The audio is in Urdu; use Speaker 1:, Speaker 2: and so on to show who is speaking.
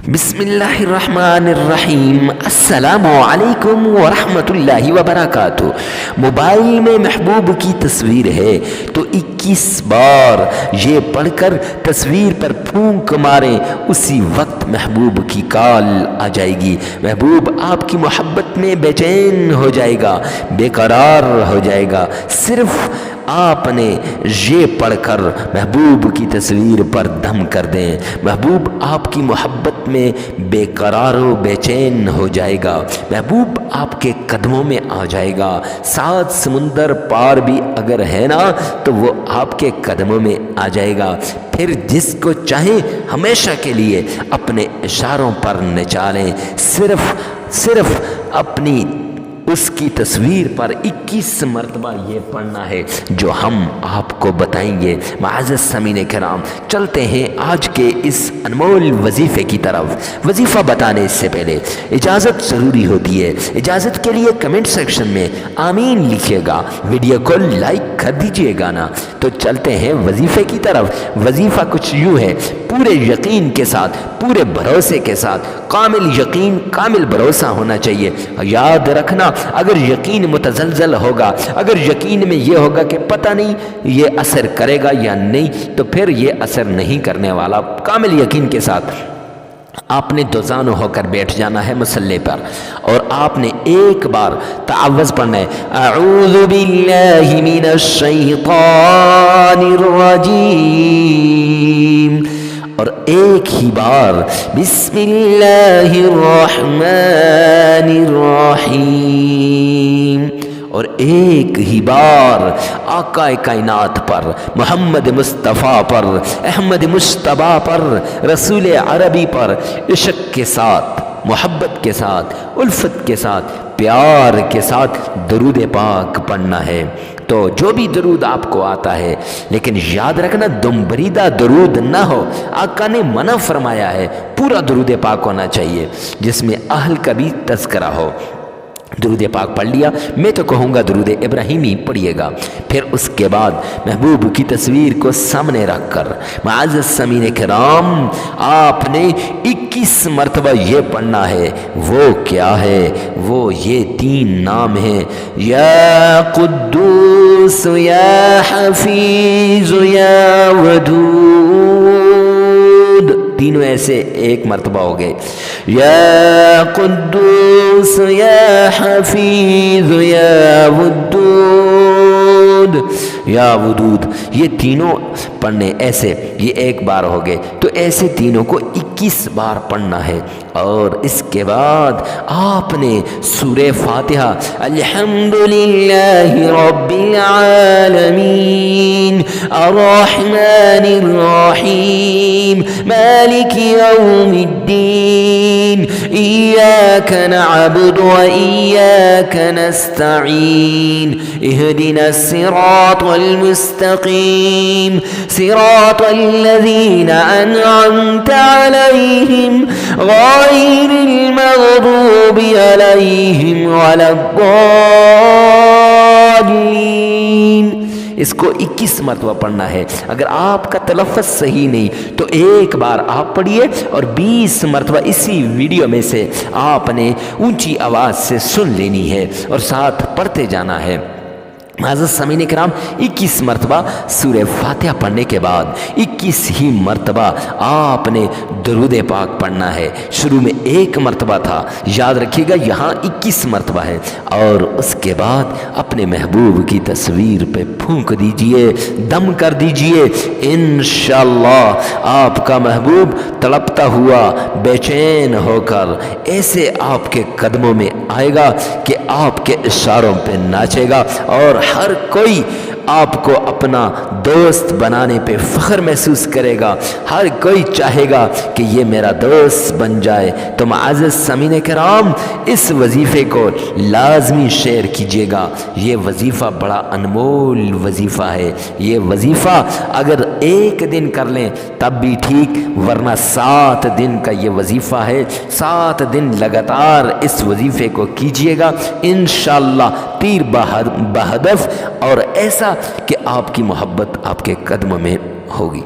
Speaker 1: بسم اللہ الرحمن الرحیم۔ السلام علیکم ورحمۃ اللہ وبرکاتہ۔ موبائل میں محبوب کی تصویر ہے تو 21 بار یہ پڑھ کر تصویر پر پھونک ماریں، اسی وقت محبوب کی کال آ جائے گی۔ محبوب آپ کی محبت میں بے چین ہو جائے گا، بے قرار ہو جائے گا۔ صرف آپ نے یہ پڑھ کر محبوب کی تصویر پر دم کر دیں، محبوب آپ کی محبت میں بے قرار و بے چین ہو جائے گا، محبوب آپ کے قدموں میں آ جائے گا۔ 7 سمندر پار بھی اگر ہے نا تو وہ آپ کے قدموں میں آ جائے گا۔ پھر جس کو چاہیں ہمیشہ کے لیے اپنے اشاروں پر نچا لیں، صرف اپنی اس کی تصویر پر 21 مرتبہ یہ پڑھنا ہے جو ہم آپ کو بتائیں گے۔ معزز سامعین کرام، چلتے ہیں آج کے اس انمول وظیفے کی طرف۔ وظیفہ بتانے سے پہلے اجازت ضروری ہوتی ہے، اجازت کے لیے کمنٹ سیکشن میں آمین لکھیے گا، ویڈیو کو لائک کر دیجیے گا نا۔ تو چلتے ہیں وظیفے کی طرف۔ وظیفہ کچھ یوں ہے، پورے یقین کے ساتھ، پورے بھروسے کے ساتھ، کامل یقین کامل بھروسہ ہونا چاہیے۔ یاد رکھنا، اگر یقین متزلزل ہوگا، اگر یقین میں یہ ہوگا کہ پتہ نہیں یہ اثر کرے گا یا نہیں، تو پھر یہ اثر نہیں کرنے والا۔ کامل یقین کے ساتھ آپ نے دوزانو ہو کر بیٹھ جانا ہے مصلی پر، اور آپ نے ایک بار تعوذ پڑھنا ہے، اعوذ باللہ من الشیطان الرجیم، اور ایک ہی بار بسم اللہ الرحمن الرحیم، اور ایک ہی بار آقا کائنات پر، محمد مصطفیٰ پر، احمد مشتبہ پر، رسول عربی پر عشق کے ساتھ، محبت کے ساتھ، الفت کے ساتھ، پیار کے ساتھ درود پاک پڑھنا ہے۔ تو جو بھی درود آپ کو آتا ہے، لیکن یاد رکھنا دم بریدہ درود نہ ہو۔ آقا نے منع فرمایا ہے، پورا درود پاک ہونا چاہیے جس میں اہل کا بھی تذکرہ ہو۔ درود پاک پڑھ لیا، میں تو کہوں گا درود ابراہیمی پڑھیے گا۔ پھر اس کے بعد محبوب کی تصویر کو سامنے رکھ کر معزز سامعین کرام، آپ نے 21 مرتبہ یہ پڑھنا ہے۔ وہ کیا ہے؟ وہ یہ 3 نام ہیں، یا قدوس یا حفیظ یا ودود، تینوں ایسے ایک مرتبہ ہو گئے، یا قدوس یا حفیظ یا ودود، یا ودود، یہ تینوں پڑھنے ایسے، یہ ایک بار ہو گئے، تو ایسے تینوں کو 21 بار پڑھنا ہے۔ اور اس کے بعد آپ نے سورہ فاتحہ، الحمدللہ رب العالمین الرحمن الرحیم مالک یوم الدین ایاک نعبد و ایاک نستعین اہدنا الصراط المستقیم صراط الذین انعمت علیہم غیر المغضوب علیہم ولا الضالین۔ اس کو 21 مرتبہ پڑھنا ہے۔ اگر آپ کا تلفظ صحیح نہیں تو ایک بار آپ پڑھیے، اور 20 مرتبہ اسی ویڈیو میں سے آپ نے اونچی آواز سے سن لینی ہے اور ساتھ پڑھتے جانا ہے۔ معزز سامعین کرام، 21 مرتبہ سورہ فاتحہ پڑھنے کے بعد 21 ہی مرتبہ آپ نے درود پاک پڑھنا ہے۔ شروع میں 1 مرتبہ تھا، یاد رکھیے گا یہاں 21 مرتبہ ہے۔ اور اس کے بعد اپنے محبوب کی تصویر پہ پھونک دیجئے، دم کر دیجئے، انشاءاللہ آپ کا محبوب تڑپتا ہوا بے چین ہو کر ایسے آپ کے قدموں میں آئے گا کہ آپ کے اشاروں پہ ناچے گا، اور ہر کوئی آپ کو اپنا دوست بنانے پہ فخر محسوس کرے گا، ہر کوئی چاہے گا کہ یہ میرا دوست بن جائے۔ تو معزز سامعین کرام، اس وظیفے کو لازمی شیئر کیجیے گا۔ یہ وظیفہ بڑا انمول وظیفہ ہے۔ یہ وظیفہ اگر 1 دن کر لیں تب بھی ٹھیک، ورنہ 7 دن کا یہ وظیفہ ہے۔ 7 دن لگاتار اس وظیفے کو کیجیے گا، انشاءاللہ تیر بہدف، اور ایسا کہ آپ کی محبت آپ کے قدم میں ہوگی۔